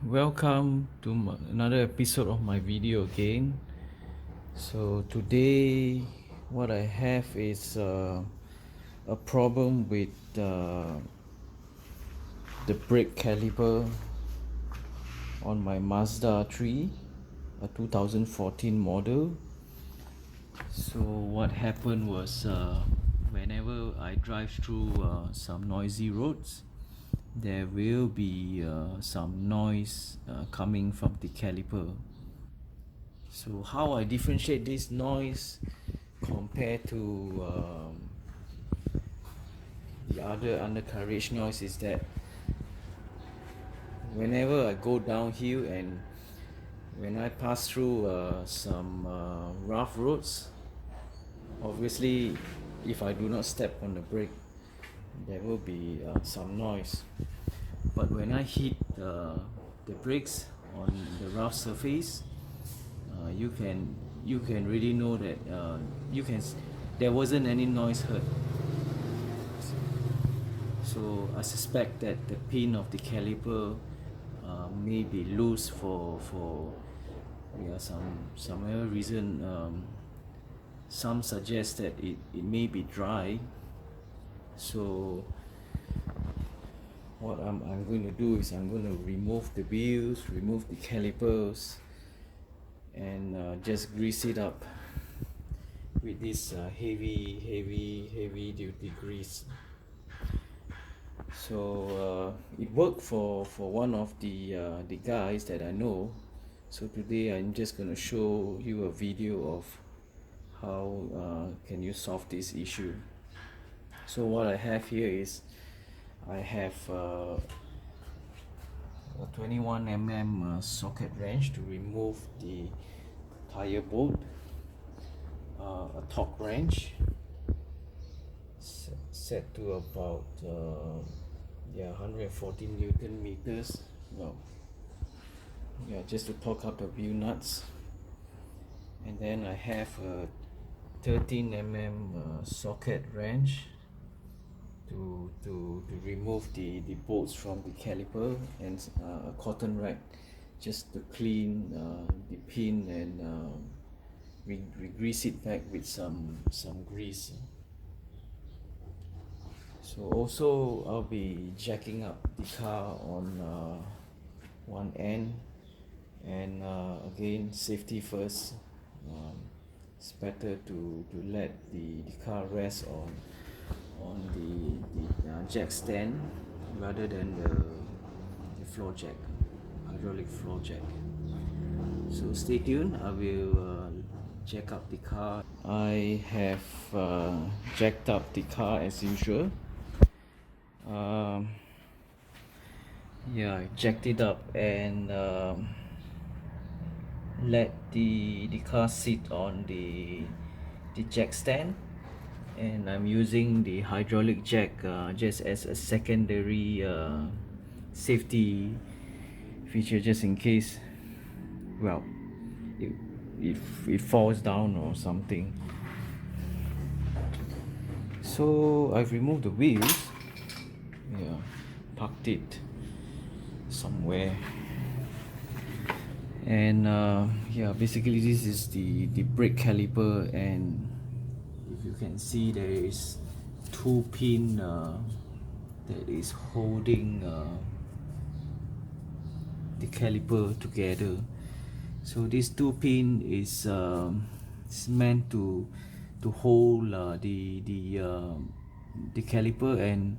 Welcome to another episode of my video again. So today what I have is a problem with the brake caliper on my Mazda 3, a 2014 model. So what happened was whenever I drive through some noisy roads, there will be some noise coming from the caliper. So how I differentiate this noise compared to the other undercarriage noise is that whenever I go downhill and when I pass through some rough roads, obviously if I do not step on the brake, there will be some noise. But when I hit the brakes on the rough surface, you can really know that there wasn't any noise heard. So I suspect that the pin of the caliper may be loose for some other reason. Some suggest that it may be dry. So what I'm going to do is I'm going to remove the wheels, remove the calipers, and just grease it up with this heavy duty grease. So it worked for one of the guys that I know. So today I'm just going to show you a video of how can you solve this issue. So what I have here is I have a 21 mm socket wrench to remove the tire bolt, a torque wrench set to about 114 Newton meters. Well, just to torque up the wheel nuts. And then I have a 13 mm socket wrench to remove the bolts from the caliper, and a cotton rag just to clean the pin and re-grease it back with some grease. So also I'll be jacking up the car on one end, and again, safety first. It's better to let the car rest on the jack stand rather than the floor jack, hydraulic floor jack. So stay tuned. I will jack up the car. I have jacked up the car as usual. I jacked it up and let the car sit on the jack stand, and I'm using the hydraulic jack just as a secondary safety feature, just in case, well, if it falls down or something. So I've removed the wheels, parked it somewhere, and basically this is the brake caliper, and if you can see, there is two pin that is holding the caliper together. So this two pin is meant to hold the caliper, and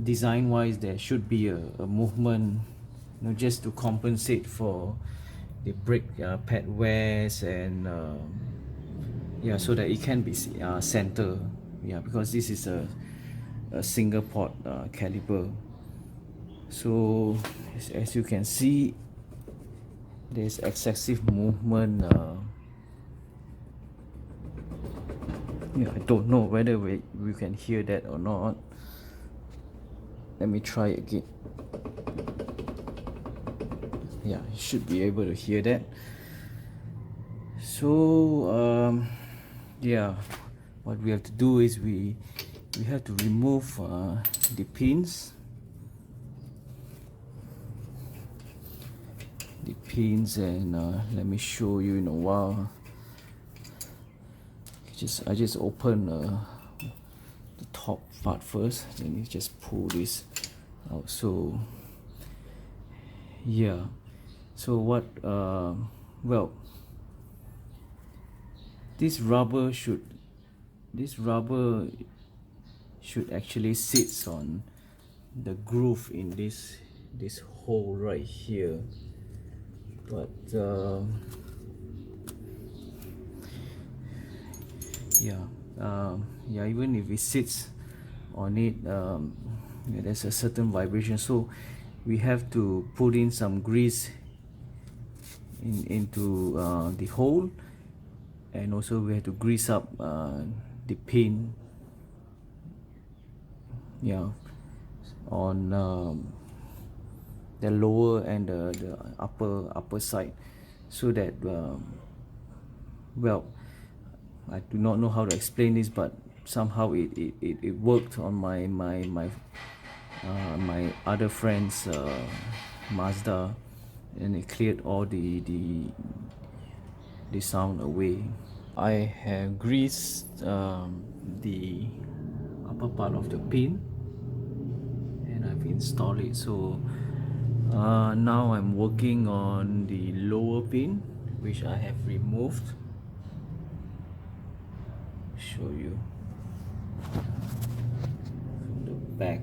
design wise there should be a movement, just to compensate for the brake pad wears, and so that it can be center, because this is a single port caliper. So as you can see, there's excessive movement. I don't know whether we can hear that or not. Let me try again. You should be able to hear that. So what we have to do is we we have to remove the pins. And let me show you in a while. I just open the top part first, then you just pull this out. So yeah, so what well, this rubber should actually sits on the groove in this hole right here, but yeah, even if it sits on it, yeah, there's a certain vibration, so we have to put in some grease into the hole, and also we have to grease up the pin, yeah, on the lower and the upper side, so that well, I do not know how to explain this, but somehow it worked on my other friend's Mazda, and it cleared all the sound away. I have greased the upper part of the pin, and I've installed it. So now I'm working on the lower pin, which I have removed. Show you from the back.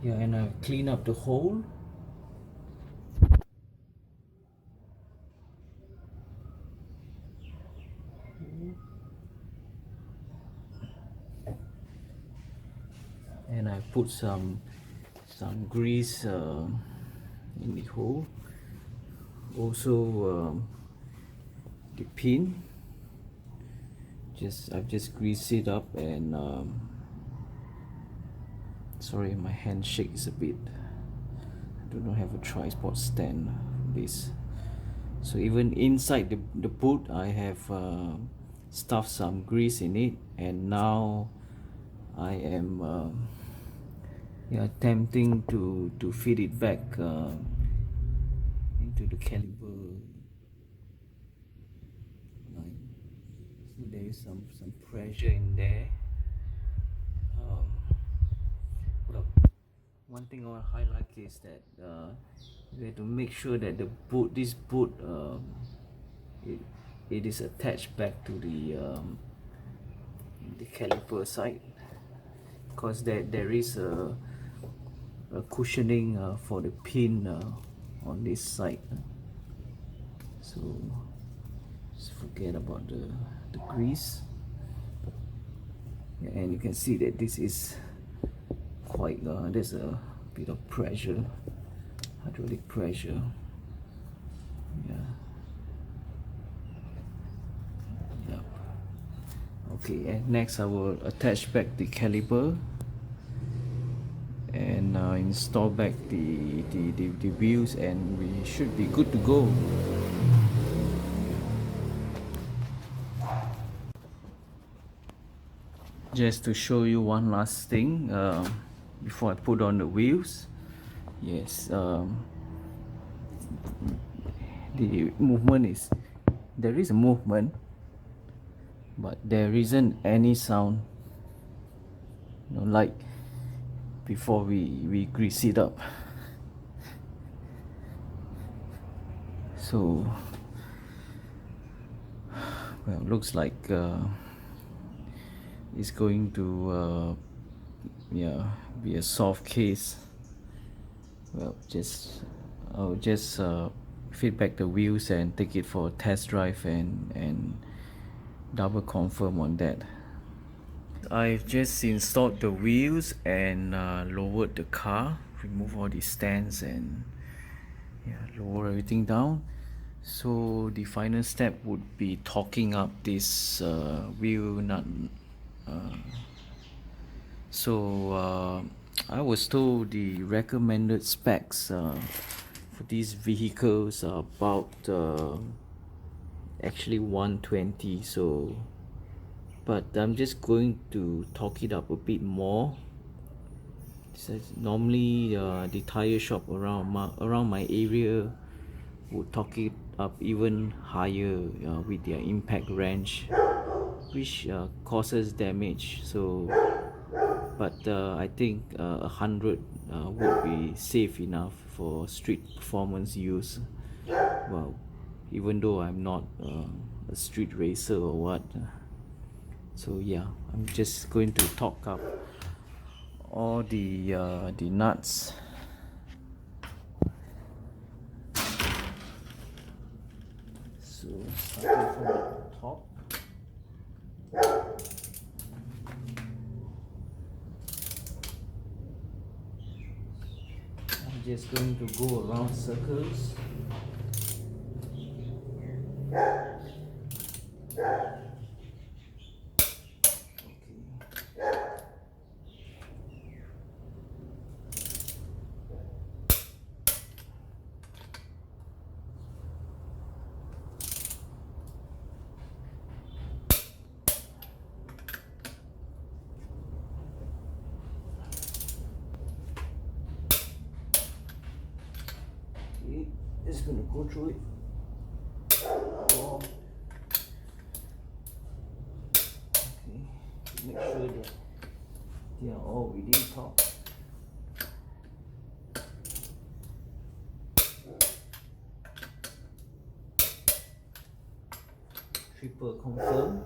Yeah, and I've cleaned up the hole. And I put some grease in the hole. Also the pin, I've just greased it up, and sorry, my hand shakes a bit. I do not have a tripod stand for this. So even inside the boot, I have stuffed some grease in it, and now I am attempting to fit it back into the caliper line. So there is some pressure in there. Well, one thing I want to highlight is that we have to make sure that this boot it is attached back to the caliper side, because there is a cushioning for the pin on this side. So just forget about the grease. Yeah, and you can see that this is quite there's a bit of pressure, hydraulic pressure. Yeah. Yep. Okay, and next I will attach back the caliper and install back the wheels, and we should be good to go. Just to show you one last thing before I put on the wheels. Yes, the movement is, there is a movement, but there isn't any sound, like before we grease it up. So well, looks like it's going to be a soft case. Well, I'll just fit back the wheels and take it for a test drive and double confirm on that. I've just installed the wheels and lowered the car, remove all the stands, and lower everything down. So the final step would be torquing up this wheel nut. I was told the recommended specs for these vehicles are about actually 120. So but I'm just going to torque it up a bit more. So normally the tire shop around my area would torque it up even higher with their impact wrench, which causes damage. So but I think 100 would be safe enough for street performance use. Well, even though I'm not a street racer or what. So yeah, I'm just going to torque up all the nuts. So starting from the top. I'm just going to go around circles. Okay, just gonna go through it. Oh. Okay, make sure that they are all within top. Triple confirm.